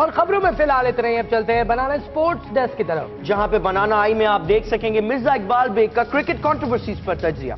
اور خبروں میں فی الحال اتنے ہی. اب چلتے ہیں بنانا اسپورٹس ڈیسک کی طرف، جہاں پہ بنانا آئی میں آپ دیکھ سکیں گے مرزا اقبال بیگ کا کرکٹ کنٹروورسیز پر تجزیہ.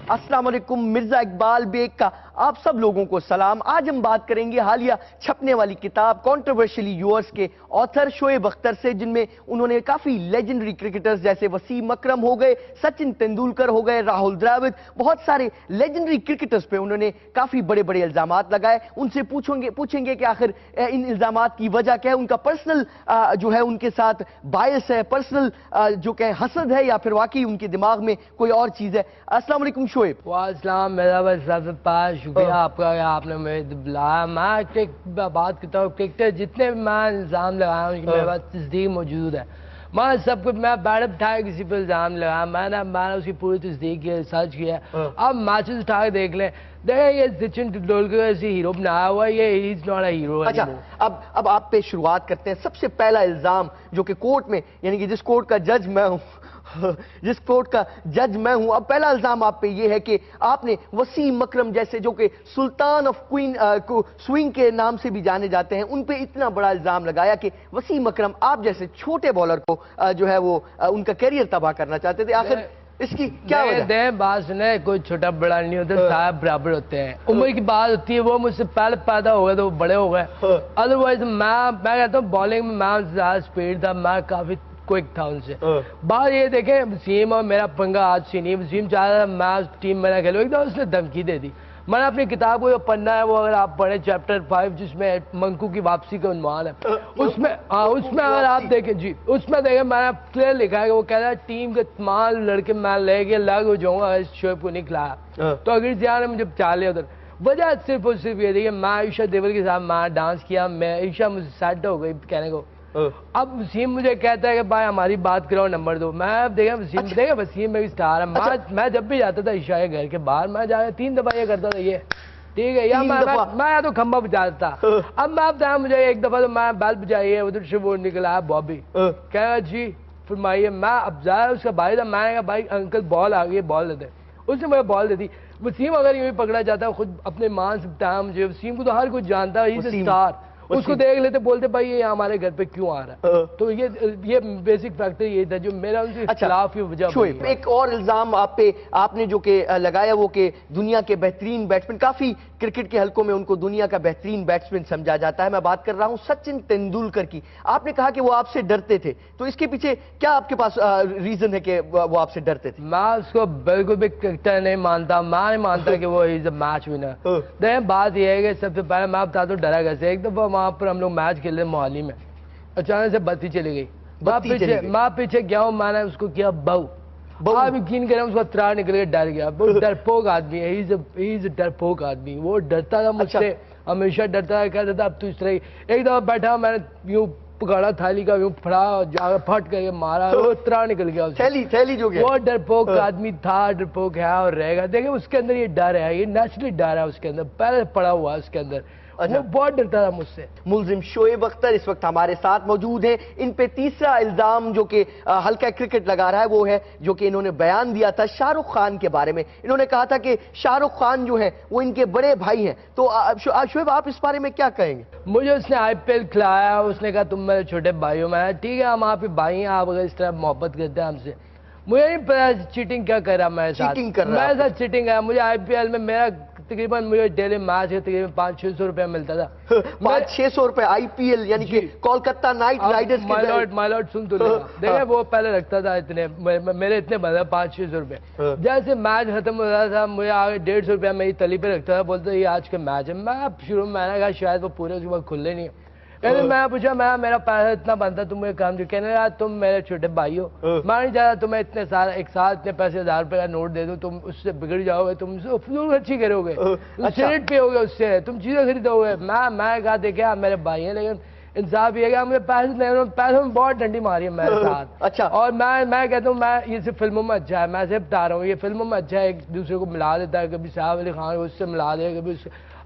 السلام علیکم. مرزا اقبال بیگ کا آپ سب لوگوں کو سلام. آج ہم بات کریں گے حالیہ چھپنے والی کتاب کنٹروورشلی یورز کے آتھر شعیب اختر سے، جن میں انہوں نے کافی لیجنڈری کرکٹرز جیسے وسیم اکرم ہو گئے، سچن تندولکر ہو گئے، راہل ڈراوڈ، بہت سارے لیجنڈری کرکٹرز پہ انہوں نے کافی بڑے بڑے الزامات لگائے. ان سے پوچھیں گے کہ آخر ان الزامات کی وجہ کیا ہے، ان کا پرسنل جو ہے ان کے ساتھ باعث ہے، پرسنل جو کہ حسد ہے، یا پھر واقعی ان کے دماغ میں کوئی اور چیز ہے. السلام علیکم شعیب. والسلام. میرا بس سب سے پاس شکریہ آپ کا کہ آپ نے مجھے بلایا. میں بات کرتا ہوں کرکٹر جتنے بھی میں الزام لگایا ہوں میرے پاس تصدیق موجود ہے. میں سب کو میں بیٹ اٹھایا کسی پہ الزام لگایا، میں نے اس کی پوری تصدیق کی، سرچ کیا. اب میچز اٹھا کے دیکھ لیں، دیکھیں یہ سچن تندولکر ایسی ہیرو بنایا ہوا ہے، یہ از ناٹ اے ہیرو. اچھا اب آپ پہ شروعات کرتے ہیں. سب سے پہلا الزام جو کہ کورٹ میں، یعنی کہ جس کورٹ کا جج میں ہوں اب پہلا الزام آپ پہ یہ ہے کہ آپ نے وسیم اکرم جیسے جو کہ سلطان آف سوئنگ کے نام سے بھی جانے جاتے ہیں، ان پہ اتنا بڑا الزام لگایا کہ وسیم اکرم آپ جیسے چھوٹے بالر کو جو ہے وہ ان کا کیریئر تباہ کرنا چاہتے تھے. آخر اس کی کیا وجہ؟ دیں بات سنیں، کوئی چھوٹا بڑا نہیں ہوتا، صاحب برابر ہوتے ہیں. عمر کی بات ہوتی ہے، وہ مجھ سے پہلے پیدا ہو گئے تو وہ بڑے ہو گئے. ادروائز میں کہتا ہوں بالنگ میں میں زیادہ اسپیڈ تھا، میں کافی کوئک تھا ان سے. بات یہ دیکھیں وسیم اور میرا پنگا آج سے نہیں. وسیم چاہتا تھا میں ٹیم میں نہ کھیلوں، ایک دم اس نے دھمکی دے دی. میں نے اپنی کتاب کو جو پڑھنا ہے وہ اگر آپ پڑھیں چیپٹر 5 جس میں منکو کی واپسی کا عنوان ہے، اس میں اگر آپ دیکھیں جی اس میں دیکھیں میں نے کلیئر لکھا ہے کہ وہ کہہ رہا ہے ٹیم کے تمام لڑکے میں لے کے لگ ہو جاؤں گا اس شعیب کو نہیں کھلایا تو اگر زیادہ نے مجھے بچا لیا ادھر. وجہ صرف اور صرف یہ تھی کہ میں عائشہ دیول کے ساتھ میں ڈانس کیا، میں عائشہ مجھ سے سیٹ ہو گئی کہنے کو. اب وسیم مجھے کہتا ہے کہ بھائی ہماری بات کرو نمبر 2. میں دیکھا وسیم میں بھی سٹار ہے. میں جب بھی جاتا تھا عشاء کے گھر کے باہر میں جا کے 3 دفعہ یہ کرتا تھا یہ ٹھیک ہے، یا میں یا تو کھمبا بجاتا تھا. اب میں بتایا مجھے ایک دفعہ تو میں بیل بجائی ادھر سے وہ نکلا بابی کہہ رہا جی فرمائیے. میں اب ظاہر اس کا بھائی تھا، میں نے کہا بھائی انکل بال آ گئی بال دے دے. اس نے مجھے بال دے دی. وسیم اگر یوں ہی پکڑا جاتا خود اپنے ماں سے بتایا مجھے، وسیم کو تو ہر کوئی جانتا ہے، اسٹار اس کو دیکھ لیتے بولتے بھائی یہ ہمارے گھر پہ کیوں آ رہا ہے. تو یہ بیسک فیکٹر یہ تھا جو میرا ان کے خلاف ہی وجہ. ایک اور الزام آپ نے جو کہ لگایا وہ کہ دنیا کے بہترین بیٹسمین، کافی کرکٹ کے حلقوں میں ان کو دنیا کا بہترین بیٹسمین سمجھا جاتا ہے. میں بات کر رہا ہوں سچن تندولکر کی. آپ نے کہا کہ وہ آپ سے ڈرتے تھے، تو اس کے پیچھے کیا آپ کے پاس ریزن ہے کہ وہ آپ سے ڈرتے تھے؟ میں اس کو بالکل بھی کرکٹر نہیں مانتا، میں نہیں مانتا کہ وہ از اے میچ ونر. دیکھیں بات یہ ہے کہ سب سے پہلے میں بتا دوں ڈرا کیسے. ایک دفعہ وہاں پر ہم لوگ میچ کھیل رہے موہالی میں، اچانک سے بتی چلی گئی. میں پیچھے گیا ہوں، میں نے اس کو کیا بہو. آپ یقین کریں اس کو ترا نکل کے ڈر گیا. وہ ڈرپوک آدمی ہے، ڈرپوک آدمی. وہ ڈرتا تھا مجھ سے، ہمیشہ ڈرتا تھا، کہتا تھا اب تو اس طرح. ایک دفعہ بیٹھا میں نے یوں پکڑا تھالی کا، یوں پھڑا جا کے پھٹ کر کے مارا، وہ ترا نکل گیا. وہ ڈرپوک آدمی تھا، ڈرپوک ہے اور رہے گا. دیکھیں اس کے اندر یہ ڈر ہے، یہ نیچرلی ڈر ہے اس کے اندر، پہلے پڑا ہوا ہے اس کے اندر. وہ بہت ڈرتا تھا مجھ سے. ملزم شعیب اختر اس وقت ہمارے ساتھ موجود ہیں. ان پہ تیسرا الزام جو کہ ہلکا کرکٹ لگا رہا ہے وہ ہے جو کہ انہوں نے بیان دیا تھا شاہ رخ خان کے بارے میں. انہوں نے کہا تھا کہ شاہ رخ خان جو ہیں وہ ان کے بڑے بھائی ہیں. تو شعیب آپ اس بارے میں کیا کہیں گے؟ مجھے اس نے IPL کھلایا، اس نے کہا تم میرے چھوٹے بھائی ہو. میں ٹھیک ہے ہم آپ کے بھائی ہیں، آپ اگر اس طرح محبت کرتے ہیں ہم سے. مجھے نہیں پتا چیٹنگ کیا کر رہا میرے ساتھ. میرے ساتھ چیٹنگ ہے. مجھے IPL میں میرا تقریباً مجھے ڈیلی میچ ہے تقریباً 500-600 روپے ملتا تھا. 500-600 روپے IPL یعنی کہ کولکتہ نائٹ رائڈرز کے. مائی لارڈ سن تو دیکھیں وہ پہلے رکھتا تھا اتنے، میرے اتنے بندے 500-600 روپے. جیسے میچ ختم ہوتا تھا مجھے آگے 150 روپیہ میری تلی پہ رکھتا تھا، بولتا یہ آج کا میچ ہے. میں شروع میں نے کہا شاید وہ پورے اس کے بعد کھلے نہیں. میں پوچھا میرا پیسہ اتنا بنتا تم مجھے کام جو کہنے لگا تم میرے چھوٹے بھائی ہو، میں نہیں چاہتا تمہیں اتنے سال ایک سال اتنے پیسے 1000 روپے کا نوٹ دے دوں، تم اس سے بگڑ جاؤ گے، تم فضول خرچی کرو گے، سگریٹ پیو گے، اس سے تم چیزیں خریدو گے. میں کہا دیکھے آپ میرے بھائی ہیں لیکن انصاف یہ کہ مجھے پیسوں میں بہت ڈنڈی ماری ہے میرے ساتھ. اور میں کہتا ہوں میں یہ صرف فلموں میں اچھا ہے، میں صرف بتا رہا ہوں یہ فلموں میں اچھا ہے، ایک دوسرے کو ملا دیتا ہے، کبھی صاحب علی خان اس سے ملا دے، کبھی اس سے.